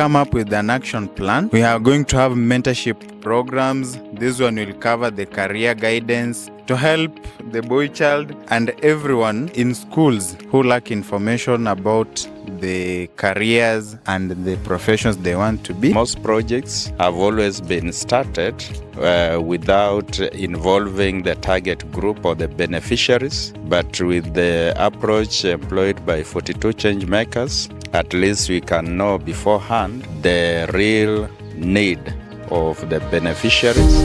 come up with an action plan. We are going to have mentorship programs. This one will cover the career guidance to help the boy child and everyone in schools who lack information about the careers and the professions they want to be. Most projects have always been started without involving the target group or the beneficiaries, but with the approach employed by 42 change makers, at least we can know beforehand the real need of the beneficiaries.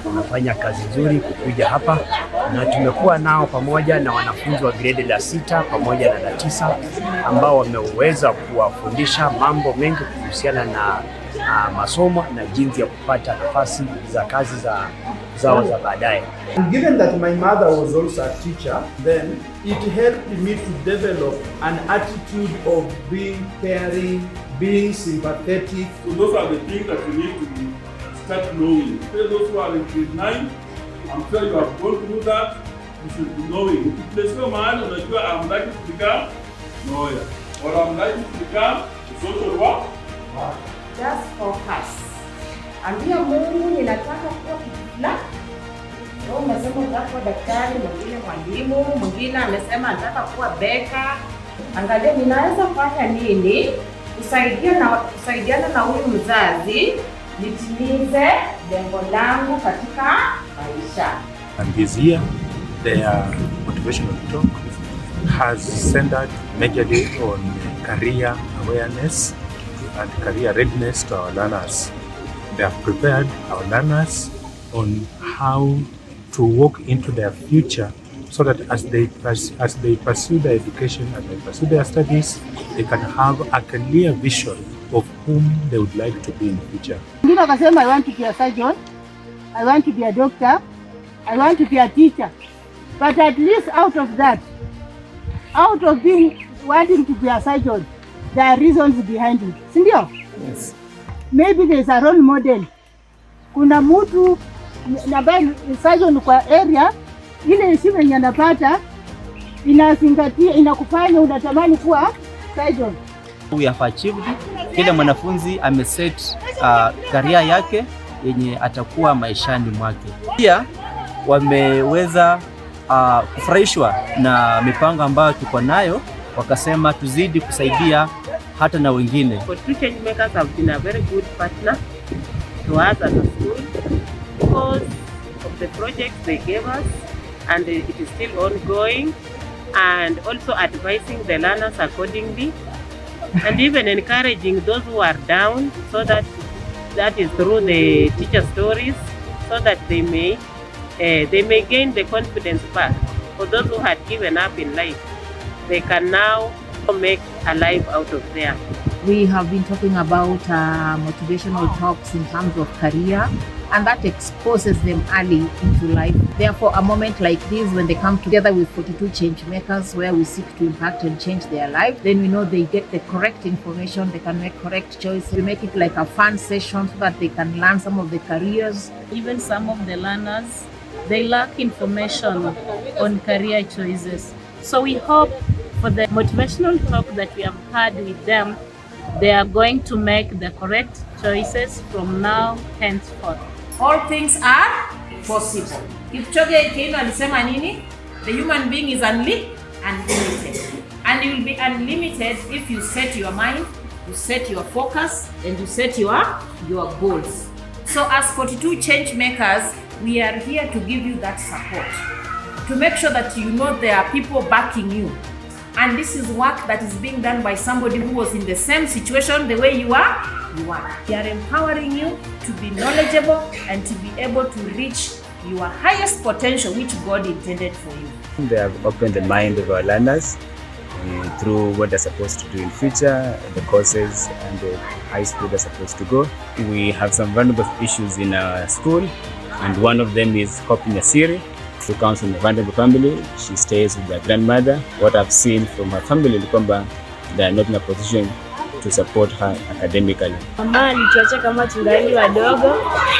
Wanafanya kazi nzuri kukuja hapa, na tumekuwa nao pamoja na wanafunzi wa grade la 6 pamoja na la 9 ambao wameweza kuwafundisha mambo mengi kuhusiana na masomo na jinsi ya kupata nafasi za kazi zao za baadaye. Given that my mother was also a teacher, then it helped me to develop an attitude of being caring, being sympathetic. So those are the things that you need to start knowing. Those who are in grade 9, I'm sure you have gone through that. You should be knowing. Ukipeleka mahali unajua I'm likely to become lawyer or I'm likely to become a social worker. Just focus. Ambia Mungu ninataka kuwa kitu fulani. Wewe umesema unataka kuwa daktari, mwingine mwalimu, mwingine amesema anataka kuwa beka. Angalia ninaweza kufanya nini kusaidiana na huyu mzazi nitimize lengo langu katika maisha. And this year, their motivational talk has centered majorly on career awareness and career readiness to our learners. They have prepared our learners on how to walk into their future so that as they pursue their education and they pursue their studies, they can have a clear vision of whom they would like to be in the future. Mwingine akasema I want to be a surgeon, I want to be a doctor, I want to be a teacher. But at least out of that, out of wanting to be a surgeon, there are reasons behind it. Sindio? Yes. Maybe there's a role model. Kuna mtu ambaye surgeon kwa area, ile heshima yenye anapata inazingatia, inakufanya unatamani kuwa surgeon. We have achieved. Kila mwanafunzi ameset career yake yenye atakuwa maishani mwake. Pia wameweza kufurahishwa na mipango ambayo tuko nayo, wakasema tuzidi kusaidia hata na wengine. 42 change makers have been a very good partner to us as a school because of the projects they gave us, and it is still ongoing, and also advising the learners accordingly, and even encouraging those who are down, so that is through the teacher stories, so that they may gain the confidence back. For those who had given up in life, they can now make a life out of there. We have been talking about motivational talks in terms of career, and that exposes them early into life. Therefore, a moment like this, when they come together with 42 change makers, where we seek to impact and change their life, then we know they get the correct information, they can make correct choices. We make it like a fun session so that they can learn some of the careers. Even some of the learners, they lack information on career choices. So we hope for the motivational talk that we have had with them, they are going to make the correct choices from now henceforth. All things are possible. Kipchoge Keino alisema nini? The human being is unlimited. And you will be unlimited if you set your mind, you set your focus, and you set your goals. So as 42 change makers, we are here to give you that support, to make sure that you know there are people backing you. And this is work that is being done by somebody who was in the same situation the way you are. We are empowering you to be knowledgeable and to be able to reach your highest potential which God intended for you. They have opened the mind of our learners through what they're supposed to do in future, the courses and the high school they're supposed to go. We have some vulnerable issues in our school, and one of them is coping a Siri. She comes from a vulnerable family. She stays with her grandmother. What I've seen from her family ni kwamba they are not in a position to support her academically. Mama alituacha kama tungali wadogo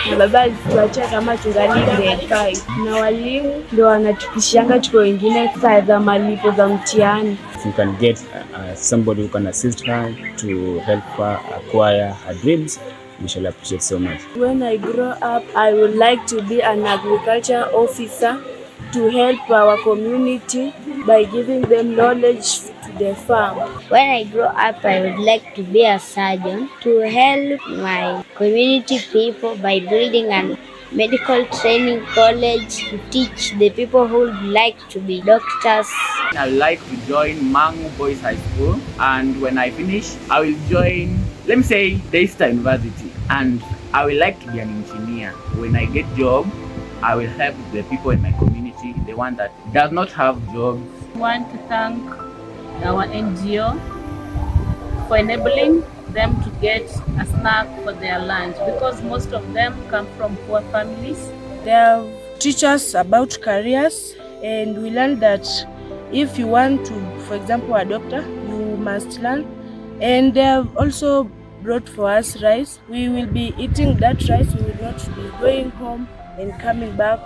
na baba alituacha kama tungali grade 5. Na walimu ndio wanatupishianga tuko wengine saa za malipo za mtihani. If you can get somebody who can assist her to help her acquire her dreams, we shall appreciate so much. When I grow up, I would like to be an agriculture officer to help our community by giving them knowledge to the farm. When I grow up, I would like to be a surgeon to help my community people by building a medical training college to teach the people who would like to be doctors. I would like to join Mangu Boys High School, and when I finish, I will join, let me say, Daystar University, and I would like to be an engineer. When I get job, I will help the people in my community, the one that does not have jobs. I want to thank our NGO for enabling them to get a snack for their lunch, because most of them come from poor families. They teach us about careers, and we learn that if you want to, for example, a doctor, you must learn. And they have also brought for us rice. We will be eating that rice. We will not be going home and coming back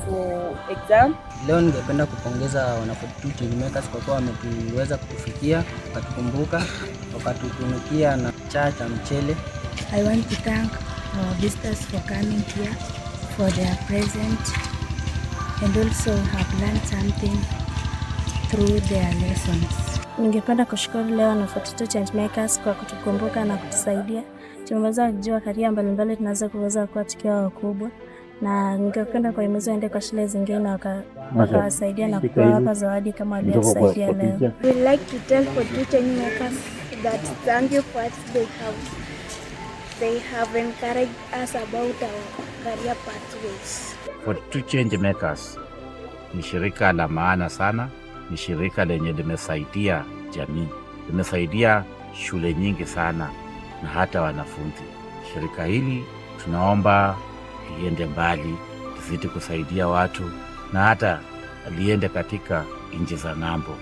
for exam. Leo ningependa kupongeza wana 42 Changemakers kwa kuwa wametuweza kutufikia, wakatukumbuka, wakatutunukia na cha mchele. I want to thank our visitors for coming here, for their present, and also have learned something through their lessons. Ningependa kushukuru leo na 42 Changemakers kwa kutukumbuka na kutusaidia. Tumeweza kujua karia mbalimbali tunaweza kuweza kuwa tukiwa wakubwa, na ningependa kuhimiza waende kwa shule zingine wakawasaidia na kuwapa zawadi kama waliosaidia leo. We like to tell 42 Changemakers that thank you for what they have encouraged us about our career pathways. 42 Changemakers ni shirika la maana sana, ni shirika lenye limesaidia jamii, limesaidia shule nyingi sana na hata wanafunzi. Shirika hili tunaomba liende mbali, lizidi kusaidia watu na hata liende katika nchi za ng'ambo.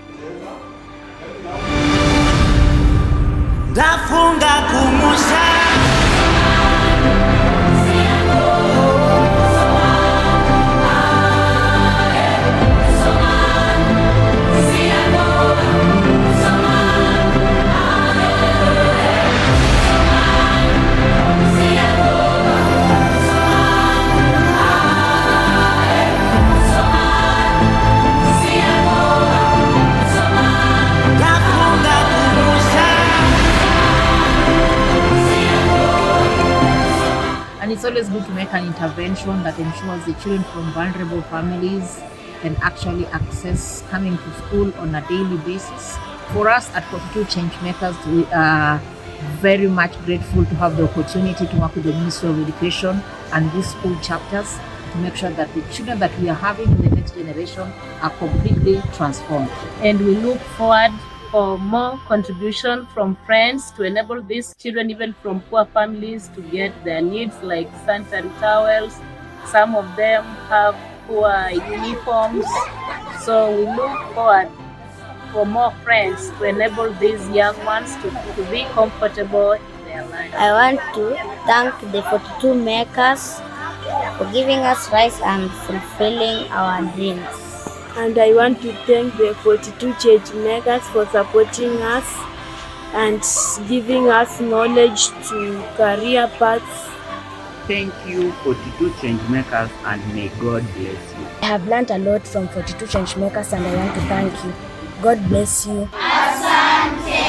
Ndafunga kumusha And it's always good to make an intervention that ensures the children from vulnerable families can actually access coming to school on a daily basis. For us at 42 Changemakers, we are very much grateful to have the opportunity to work with the Ministry of Education and these school chapters to make sure that the children that we are having in the next generation are completely transformed. And we look forward for more contribution from friends to enable these children, even from poor families, to get their needs like sanitary towels. Some of them have poor uniforms. So we look forward for more friends to enable these young ones to be comfortable in their lives. I want to thank the 42 makers for giving us rice and fulfilling our dreams. And I want to thank the 42 Changemakers for supporting us and giving us knowledge to career paths. Thank you, 42 Changemakers, and may God bless you. I have learned a lot from 42 Changemakers and I want to thank you. God bless you. Asante.